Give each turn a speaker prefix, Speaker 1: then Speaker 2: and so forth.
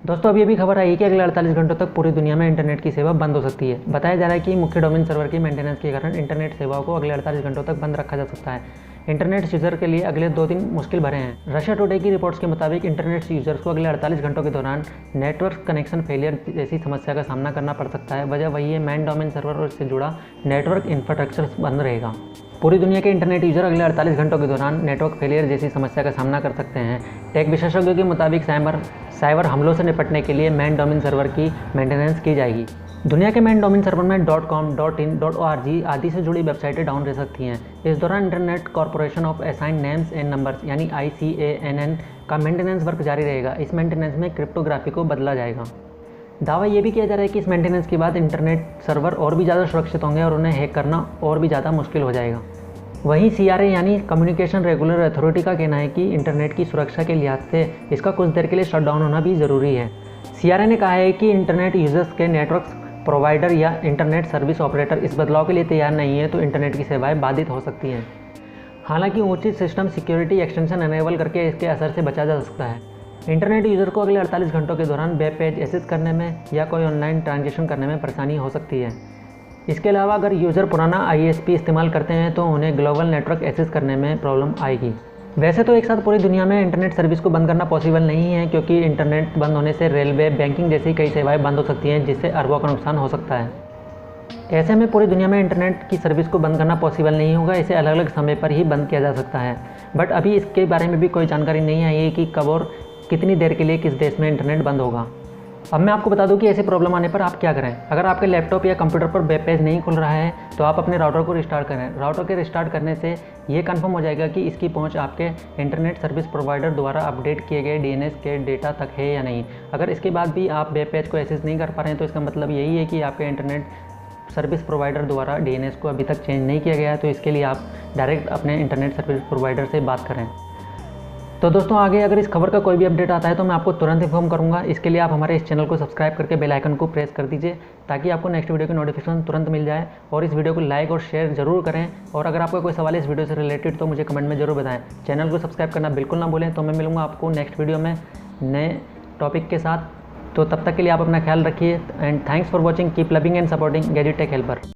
Speaker 1: दोस्तों अभी अभी खबर आई है कि अगले 48 घंटों तक पूरी दुनिया में इंटरनेट की सेवा बंद हो सकती है। बताया जा रहा है कि मुख्य डोमेन सर्वर की मेंटेनेंस के कारण इंटरनेट सेवाओं को अगले 48 घंटों तक बंद रखा जा सकता है। इंटरनेट यूज़र के लिए अगले 2 दिन मुश्किल भरे हैं। रशिया टुडे की रिपोर्ट्स के मुताबिक इंटरनेट यूज़र्स को अगले 48 घंटों के दौरान नेटवर्क कनेक्शन फेलियर जैसी समस्या का सामना करना पड़ सकता है। वजह वही है, मेन डोमेन सर्वर और इससे जुड़ा नेटवर्क इंफ्रास्ट्रक्चर बंद रहेगा। पूरी दुनिया के इंटरनेट यूज़र अगले 48 घंटों के दौरान नेटवर्क फेलियर जैसी समस्या का सामना कर सकते हैं। टेक विशेषज्ञों के मुताबिक साइबर हमलों से निपटने के लिए मेन डोमेन सर्वर की मेंटेनेंस की जाएगी। दुनिया के मेन डोमेन सर्वर में .com, .in, .org आदि से जुड़ी वेबसाइटें डाउन रह सकती हैं। इस दौरान internet corporation of assigned names and numbers यानी ICANN का मेंटेनेंस वर्क जारी रहेगा। इस मेंटेनेंस में क्रिप्टोग्राफी को बदला जाएगा। दावा ये भी किया जा रहा है कि इस मेंटेनेंस के बाद इंटरनेट सर्वर और भी ज़्यादा सुरक्षित होंगे और उन्हें हैक करना और भी ज़्यादा मुश्किल हो जाएगा। वहीं CRA यानी कम्युनिकेशन रेगुलर अथॉरिटी का कहना है कि इंटरनेट की सुरक्षा के लिहाज से इसका कुछ देर के लिए शटडाउन होना भी ज़रूरी है। CRA ने कहा है कि इंटरनेट यूज़र्स के नेटवर्क प्रोवाइडर या इंटरनेट सर्विस ऑपरेटर इस बदलाव के लिए तैयार नहीं है तो इंटरनेट की सेवाएं बाधित हो सकती हैं। हालांकि उचित सिस्टम सिक्योरिटी एक्सटेंशन एनेबल करके इसके असर से बचा जा सकता है। इंटरनेट यूज़र को अगले 48 घंटों के दौरान वेब पेज एक्सेस करने में या कोई ऑनलाइन ट्रांजेक्शन करने में परेशानी हो सकती है। इसके अलावा अगर यूज़र पुराना ISP इस्तेमाल करते हैं तो उन्हें ग्लोबल नेटवर्क एक्सेस करने में प्रॉब्लम आएगी। वैसे तो एक साथ पूरी दुनिया में इंटरनेट सर्विस को बंद करना पॉसिबल नहीं है, क्योंकि इंटरनेट बंद होने से रेलवे, बैंकिंग जैसी कई सेवाएं बंद हो सकती हैं, जिससे अरबों का नुकसान हो सकता है। ऐसे में पूरी दुनिया में इंटरनेट की सर्विस को बंद करना पॉसिबल नहीं होगा। इसे अलग अलग समय पर ही बंद किया जा सकता है। बट अभी इसके बारे में भी कोई जानकारी नहीं आई है कि कब और कितनी देर के लिए किस देश में इंटरनेट बंद होगा। अब मैं आपको बता दूं कि ऐसी प्रॉब्लम आने पर आप क्या करें। अगर आपके लैपटॉप या कंप्यूटर पर वेब पेज नहीं खुल रहा है तो आप अपने राउटर को रिस्टार्ट करें। राउटर के रिस्टार्ट करने से ये कंफर्म हो जाएगा कि इसकी पहुंच आपके इंटरनेट सर्विस प्रोवाइडर द्वारा अपडेट किए गए DNS के डेटा तक है या नहीं। अगर इसके बाद भी आप वेब पेज को एक्सेस नहीं कर पा रहे हैं तो इसका मतलब यही है कि आपके इंटरनेट सर्विस प्रोवाइडर द्वारा DNS को अभी तक चेंज नहीं किया गया है। तो इसके लिए आप डायरेक्ट अपने इंटरनेट सर्विस प्रोवाइडर से बात करें। तो दोस्तों आगे अगर इस खबर का कोई भी अपडेट आता है तो मैं आपको तुरंत इन्फॉर्म करूंगा। इसके लिए आप हमारे इस चैनल को सब्सक्राइब करके बेल आइकन को प्रेस कर दीजिए ताकि आपको नेक्स्ट वीडियो की नोटिफिकेशन तुरंत मिल जाए। और इस वीडियो को लाइक और शेयर जरूर करें। और अगर आपका कोई सवाल है इस वीडियो से रिलेटेड तो मुझे कमेंट में जरूर बताएं। चैनल को सब्सक्राइब करना बिल्कुल ना भूलें। तो मैं मिलूंगा आपको नेक्स्ट वीडियो में नए टॉपिक के साथ। तो तब तक के लिए आप अपना ख्याल रखिए and thanks for watching. Keep loving and supporting gadget take helper.